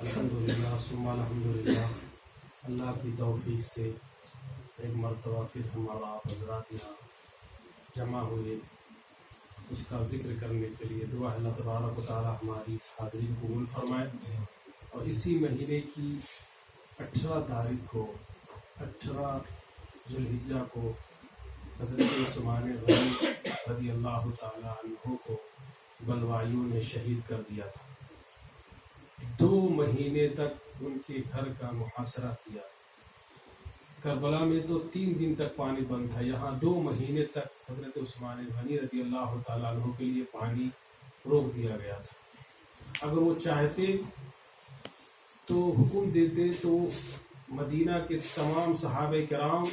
الحمدللہ ثم الحمدللہ، اللہ کی توفیق سے ایک مرتبہ پھر ہمارا آپ حضرات یہاں جمع ہوئے اس کا ذکر کرنے کے لیے۔ دعا اللہ تبارک و تعالی ہماری اس حاضری کو قبول فرمائے، اور اسی مہینے کی 18 تاریخ کو 18 ذوالحجہ کو حضرت عثمان غنی رضی اللہ تعالی عنہ کو بلوائیوں نے شہید کر دیا تھا۔ 2 مہینے تک ان کے گھر کا محاصرہ کیا۔ کربلا میں تو 3 دن تک پانی بند تھا، یہاں 2 مہینے تک حضرت عثمان غنی رضی اللہ تعالیٰ عنہ کے لیے پانی روک دیا گیا تھا۔ اگر وہ چاہتے تو حکم دیتے تو مدینہ کے تمام صحابہ کرام،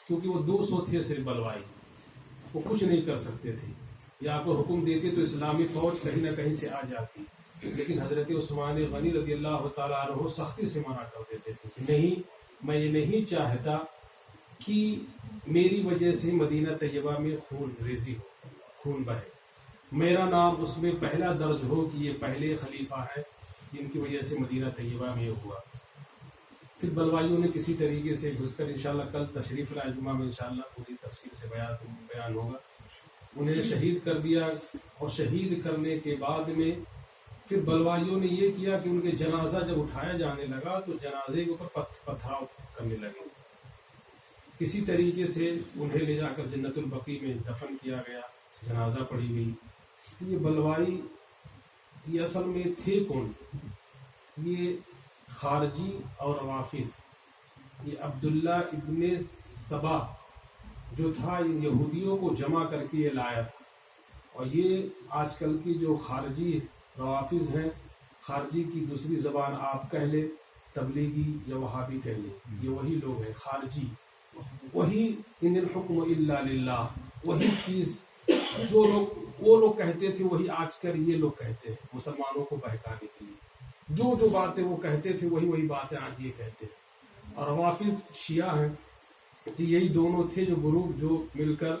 کیونکہ وہ 200 تھے صرف بلوائی، وہ کچھ نہیں کر سکتے تھے، یا اگر حکم دیتے تو اسلامی فوج کہیں نہ کہیں سے آ جاتی، لیکن حضرت عثمان غنی رضی اللہ تعالیٰ عنہ سختی سے منع کر دیتے تھے کہ نہیں، میں یہ نہیں چاہتا کہ میری وجہ سے مدینہ طیبہ میں خون ریزی ہو، خون بہے، میرا نام اس میں پہلا درج ہو کہ یہ پہلے خلیفہ ہے جن کی وجہ سے مدینہ طیبہ میں ہوا۔ پھر بلوائیوں نے کسی طریقے سے گھس کر، انشاءاللہ کل تشریف لائے جمعہ میں انشاءاللہ پوری تفصیل سے بیان ہوگا، انہیں شہید کر دیا، اور شہید کرنے کے بعد میں پھر بلوائیوں نے یہ کیا کہ ان کے جنازہ جب اٹھایا جانے لگا تو جنازے کے اوپر پتھراؤ کرنے لگے، کسی طریقے سے انہیں لے جا کر جنت البقیع میں دفن کیا گیا، جنازہ پڑھی گئی۔ یہ بلوائی یہ اصل میں تھے کون؟ یہ خارجی اور روافظ، یہ عبداللہ ابن سبا جو تھا یہودیوں کو جمع کر کے یہ لایا تھا، اور یہ آج کل کی جو خارجی روافظ ہیں، خارجی کی دوسری زبان آپ کہہ لیں تبلیغی یا وہابی کہہ لیں، یہ وہی لوگ ہیں خارجی، وہی ان الحکم الا للہ، وہی چیز جو لوگ وہ لوگ کہتے تھے وہی آج کل یہ لوگ کہتے ہیں مسلمانوں کو بہکانے کے لیے، جو باتیں وہ کہتے تھے وہی باتیں آج یہ کہتے ہیں۔ اور روافظ شیعہ ہیں، تو یہی دونوں تھے جو گروپ جو مل کر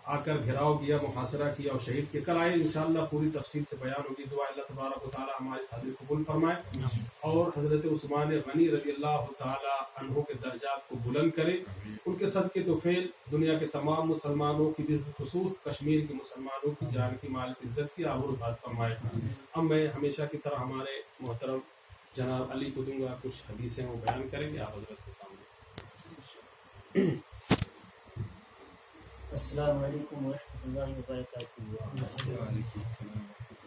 آ کر گھیراؤ کیا، محاصرہ کیا اور شہید کے۔ کل آئے انشاءاللہ پوری تفصیل سے بیان ہوگی۔ دعا اللہ تبارک و تعالی ہماری حاضری قبول فرمائے، اور حضرت عثمان غنی رضی اللہ تعالی عنہ کے درجات کو بلند کرے، ان کے صدقے تو فعل دنیا کے تمام مسلمانوں کی، بالخصوص کشمیر کے مسلمانوں کی جان کی، مال کی، عزت کی آبرو حفاظت فرمائے۔ اب میں ہمیشہ کی طرح ہمارے محترم جناب علی کو دوں گا، کچھ حدیثیں وہ بیان کریں گے آپ حضرت کے سامنے۔ السلام علیکم ورحمۃ اللہ وبرکاتہ۔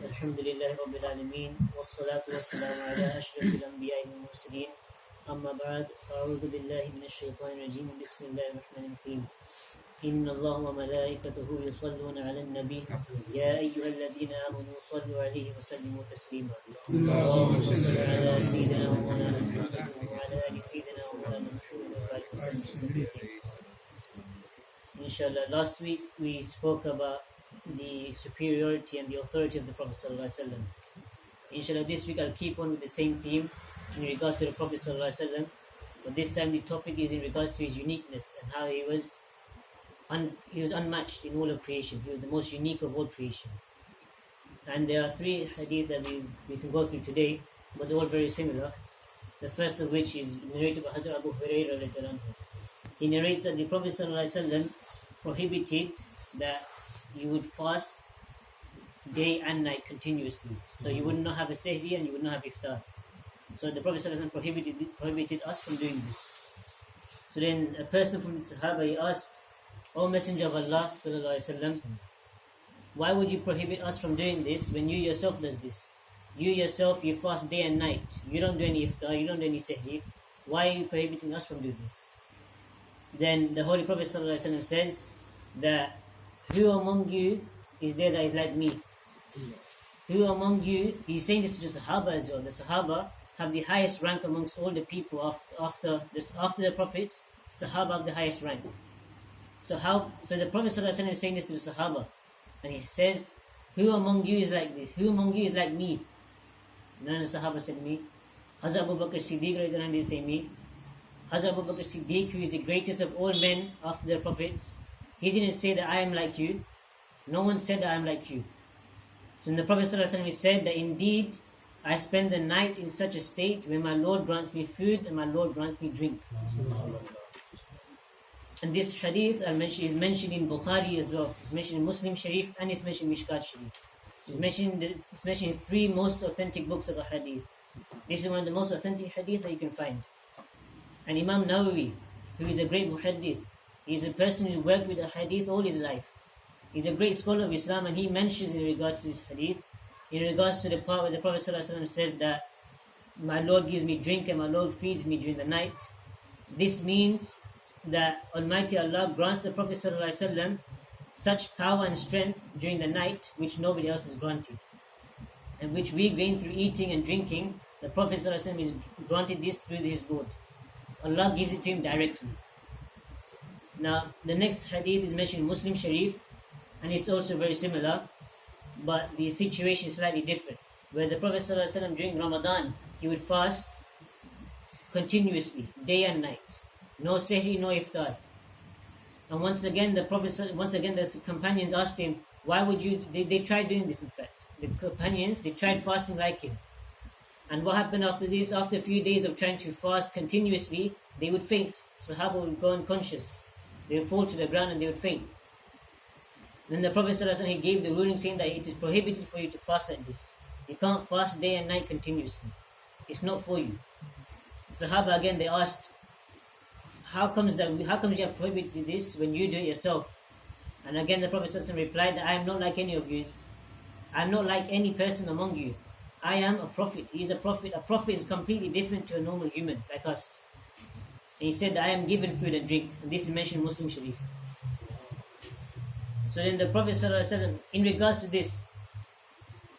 الحمد للہ رب العالمین، والصلاة والسلام علی اشرف الانبیاء والمرسلین، اما بعد، فاعوذ باللہ من الشیطان الرجیم، بسم اللہ الرحمن الرحیم۔ ان اللہ وملائکتہ یصلون علی النبی یا ایھا الذین آمنوا صلوا علیہ وسلموا تسلیما۔ اللهم صل علی سیدنا ومولانا محمد وعلی آل سیدنا ومولانا محمد وبارک وسلم۔ Inshallah, last week we spoke about the superiority and the authority of the Prophet Sallallahu Alaihi Wasallam. Inshallah, this week I'll keep on with the same theme in regards to the Prophet Sallallahu Alaihi Wasallam, but this time the topic is in regards to his uniqueness and how he was unmatched in all of creation. He was the most unique of all creation. And there are 3 hadith that we can go through today, but they're all very similar. The first of which is narrated by Hazrat Abu Hurairah radhiyallahu anhu. He narrates that the Prophet Sallallahu Alaihi Wasallam prohibited that you would fast day and night continuously. So you would not have a sehri and you would not have iftar. So the Prophet Sallallahu Alaihi Wasallam prohibited us from doing this. So then a person from the Sahaba, he asked, O Messenger of Allah Sallallahu Alaihi Wasallam, why would you prohibit us from doing this when you yourself does this? You yourself, you fast day and night. You don't do any iftar, you don't do any sehri. Why are you prohibiting us from doing this? Then the Holy Prophet ﷺ says that who among you is there that is like me? Who among you, he's saying this to the Sahaba as well. The Sahaba have the highest rank amongst all the people after the Prophets. Sahaba have the highest rank. So the Prophet ﷺ is saying this to the Sahaba, and he says, who among you is like this? Who among you is like me? None of the Sahaba said me. Hazrat Abu Bakr Siddiq didn't say me. Hazrat Abu Bakr Siddiq, who is the greatest of all men after the prophets, he didn't say that I am like you. No one said that I am like you. So the Prophet ﷺ said that indeed I spend the night in such a state where my Lord grants me food and my Lord grants me drink. And this hadith is mentioned in Bukhari as well. It's mentioned in Muslim Sharif and it's mentioned in Mishkat Sharif. It's mentioned in 3 most authentic books of a hadith. This is one of the most authentic hadith that you can find. And Imam Nawawi, who is a great muhaddith, he's a person who worked with a hadith all his life. He's a great scholar of Islam, and he mentions in regard to this hadith, in regards to the part where the Prophet ﷺ says that my Lord gives me drink and my Lord feeds me during the night. This means that Almighty Allah grants the Prophet ﷺ such power and strength during the night which nobody else is granted, and which we gain through eating and drinking. The Prophet ﷺ is granted this through his Lord. Allah gives it to him directly. Now, the next hadith is mentioned in Muslim Sharif, and it's also very similar, but the situation is slightly different. Where the Prophet ﷺ during Ramadan, he would fast continuously, day and night. No sehri, no iftar. And once again, the companions asked him, why would you, they tried doing this in fact. The companions, they tried fasting like him. And what happened after this? After a few days of trying to fast continuously, they would faint. Sahaba would go unconscious. They would fall to the ground and they would faint. Then the Prophet ﷺ, he gave the ruling saying that it is prohibited for you to fast like this. You can't fast day and night continuously. It's not for you. The Sahaba again, they asked, how comes you have prohibited this when you do it yourself? And again the Prophet ﷺ replied that I am not like any of you. I am not like any person among you. I am a prophet. He is a prophet. A prophet is completely different to a normal human like us. And he said that I am given food and drink. And this is mentioned in Muslim Sharif. So then the Prophet ﷺ, in regards to this,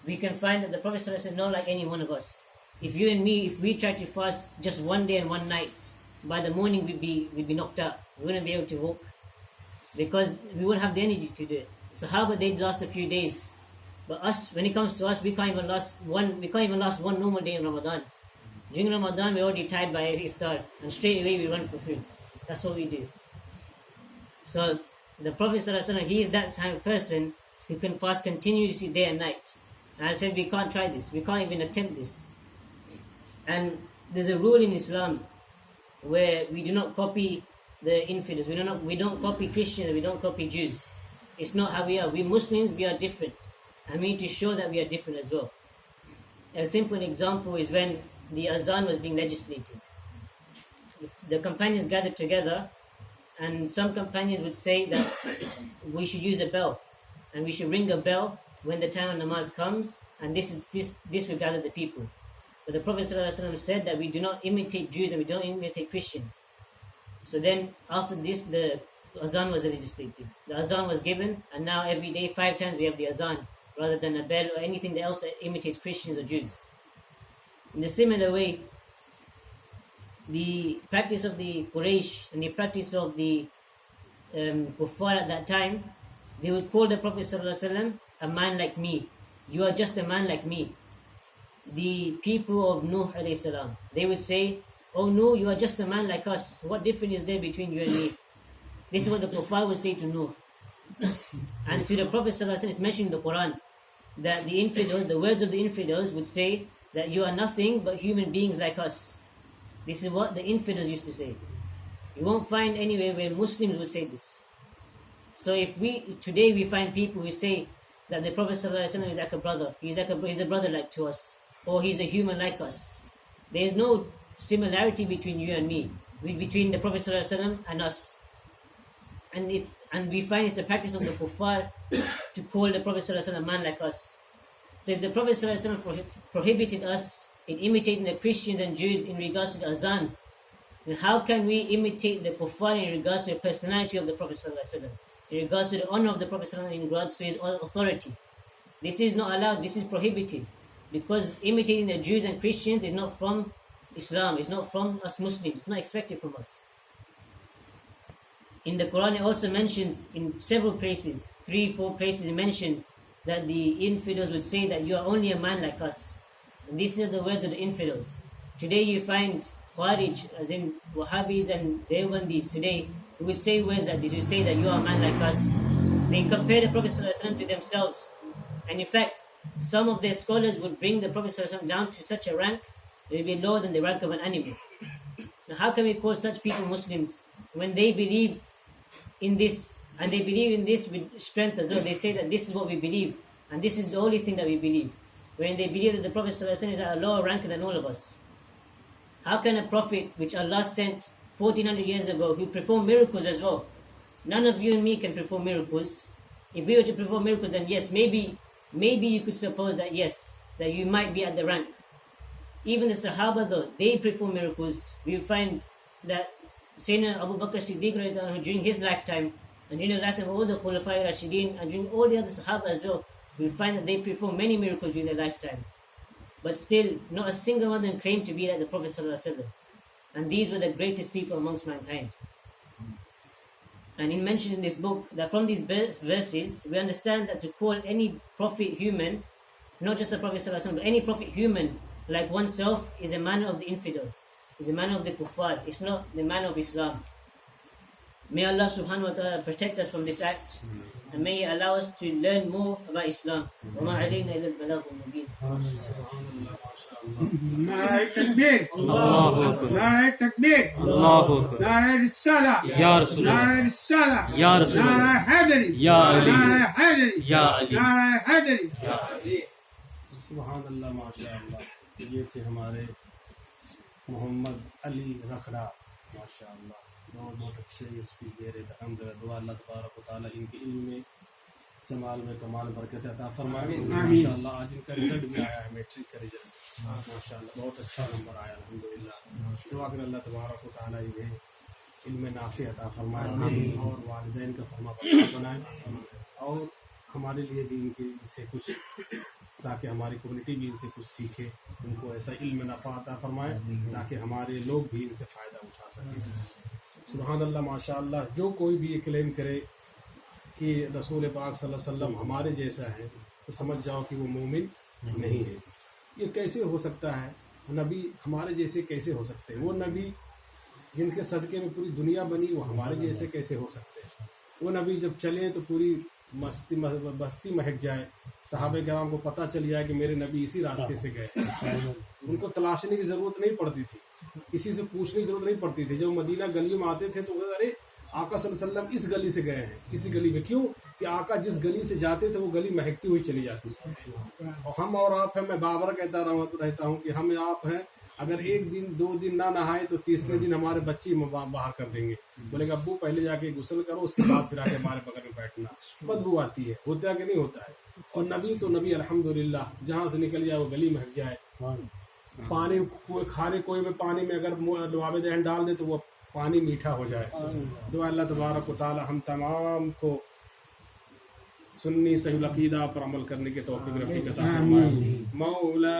we can find that the Prophet ﷺ is not like any one of us. If you and me, if we try to fast just one day and one night, by the morning we'd be knocked out. We wouldn't be able to walk because we wouldn't have the energy to do it. Sahaba, they last a few days, but us, when it comes to us, we can't even last one normal day in Ramadan. During Ramadan, we're already tired by iftar, and straight away we run for food. That's what we do. So the Prophet ﷺ, he is that kind of person who can fast continuously day and night. And I said we can't try this. We can't even attempt this. And there's a rule in Islam where we do not copy the infidels. We don't copy Christians. We don't copy Jews. It's not how we are. We Muslims, we are different, and we need to show that we are different as well. A simple example is when the azan was being legislated. The companions gathered together, and some companions would say that we should use a bell, and we should ring a bell when the time of namaz comes, and this will gather the people. But the Prophet ﷺ said that we do not imitate Jews and we don't imitate Christians. So then after this, the azan was legislated. The azan was given, and now every day 5 times we have the azan rather than a bell or anything else that imitates Christians or Jews. In a similar way, the practice of the Quraysh and the practice of the Kuffar at that time, they would call the Prophet ﷺ a man like me. You are just a man like me. The people of Nuh alayhi salam, they would say, oh Nuh, you are just a man like us. What difference is there between you and me? This is what the Kuffar would say to Nuh. And to the Prophet ﷺ, it's mentioned in the Quran that the infidels, the words of the infidels would say that you are nothing but human beings like us. This is what the infidels used to say. You won't find anywhere where Muslims would say this. So if today we find people who say that the Prophet ﷺ is like a brother, he's a brother like to us, or he's a human like us. There is no similarity between you and me, between the Prophet ﷺ and us. And we find it's the practice of the kuffar to call the Prophet ﷺ a man like us. So if the Prophet ﷺ prohibited us in imitating the Christians and Jews in regards to the azan, then how can we imitate the kuffar in regards to the personality of the Prophet ﷺ, in regards to the honor of the Prophet ﷺ, in regards to his authority? This is not allowed, this is prohibited. Because imitating the Jews and Christians is not from Islam, it's not from us Muslims, it's not expected from us. In the Quran it also mentions in several places, 3-4 places it mentions that the infidels would say that you are only a man like us. And these are the words of the infidels. Today you find Khawarij, as in Wahhabis and Deobandis today, who would say words like this, who say that you are a man like us. They compare the Prophet ﷺ to themselves. And in fact, some of their scholars would bring the Prophet ﷺ down to such a rank that it would be lower than the rank of an animal. Now how can we call such people Muslims when they believe in this, and they believe in this with strength as well? They say that this is what we believe, and this is the only thing that we believe, when they believe that the Prophet ﷺ is at a lower rank than all of us. How can a prophet which Allah sent 1400 years ago, who performed miracles as well, none of you and me can perform miracles. If we were to perform miracles, then yes, maybe you could suppose that yes, that you might be at the rank. Even the Sahaba though, they perform miracles. We find that Sayyidina Abu Bakr Siddiq during his lifetime, and during the lifetime of all the Khulafai Rashidin, and during all the other Sahaba as well, we find that they perform many miracles during their lifetime. But still, not a single one of them claimed to be like the Prophet ﷺ. And these were the greatest people amongst mankind. And he mentioned in this book that from these verses, we understand that to call any prophet human, not just the Prophet ﷺ, but any prophet human like oneself, is a manner of the infidels, is a manner of the kuffar. It's not the manner of Islam. May Allah subhanahu wa ta'ala protect us from this act, and may He allow us to learn more about Islam. وَمَا عَلَيْنَا إِلَّا الْبَلَاغُ الْمُبِينُ. Subhanallah, mashallah. نعرہ تکبیر، اللہ اکبر، نعرہ تکبیر، اللہ اکبر، نعرہ رسالہ، یا رسول اللہ، نعرہ رسالہ، یا رسول اللہ، نعرہ حیدری، یا علی، نعرہ حیدری، یا علی، نعرہ حیدری. یا علی. سبحان اللہ ماشاءاللہ. یہ تھے ہمارے محمد علی رکھڑا ماشاءاللہ. بہت اچھے اسپیچ دے رہے تھے. الحمدللہ. دعا اللہ تبارک و تعالیٰ ان کے علم میں، جمال میں کمال برکت عطا فرمائے ماشاءاللہ. آج ان کا رزلٹ بھی آیا ہے، میٹرک کا رزلٹ ماشاءاللہ. بہت اچھا نمبر آیا الحمدللہ. دعا کر اللہ تبارک و تعالیٰ انہیں علم نافع عطا فرمائے اور والدین کا فرما بردار بنائے، اور ہمارے لیے بھی ان سے کچھ، تاکہ ہماری کمیونٹی بھی ان سے کچھ سیکھے. ان کو ایسا علم نافع عطا فرمائے تاکہ ہمارے لوگ بھی ان سے فائدہ اٹھا سکیں. سبحان اللہ ماشاءاللہ. جو کوئی بھی یہ کلیم کرے کہ رسول پاک صلی اللہ علیہ وسلم ہمارے جیسا ہے تو سمجھ جاؤ کہ وہ مومن نہیں ہے. یہ کیسے ہو سکتا ہے؟ نبی ہمارے جیسے کیسے ہو سکتے ہیں؟ وہ نبی جن کے صدقے میں پوری دنیا بنی، وہ ہمارے جیسے کیسے ہو سکتے ہیں؟ وہ نبی جب چلیں تو پوری بستی مہک جائے، صحابہ کرام کو پتہ چل جائے کہ میرے نبی اسی راستے سے گئے. ان کو تلاشنے کی ضرورت نہیں پڑتی تھی، کسی سے پوچھنے کی ضرورت نہیں پڑتی تھی. جب مدینہ گلیوں میں آتے تھے تو ارے آقا صلی اللہ علیہ وسلم اس گلی سے گئے ہیں، اسی گلی میں. کیوں کہ آقا جس گلی سے جاتے تھے وہ گلی مہکتی ہوئی چلی جاتی تھی. اور ہم اور آپ ہیں، میں بابر کہتا رہتا ہوں کہ ہم آپ ہیں، اگر ایک دن 2 دن نہ نہائے تو تیسرے دن ہمارے بچے باہر کر دیں گے. بولے گا ابو پہلے جا کے غسل کرو، اس کے بعد پھر آ کے ہمارے بغل میں بیٹھنا. بدبو آتی ہے، ہوتا ہے کہ نہیں ہوتا ہے؟ اور نبی تو نبی الحمدللہ جہاں سے نکل جائے وہ گلی مہک جائے. پانی کھارے کوئی میں پانی میں اگر لعاب دہن ڈال دے تو وہ پانی میٹھا ہو جائے. دعا اللہ تبارک و تعالی ہم تمام کو سنی صحیح العقیدہ پر عمل کرنے کے توفیق رفیق عطا فرمائے. مولا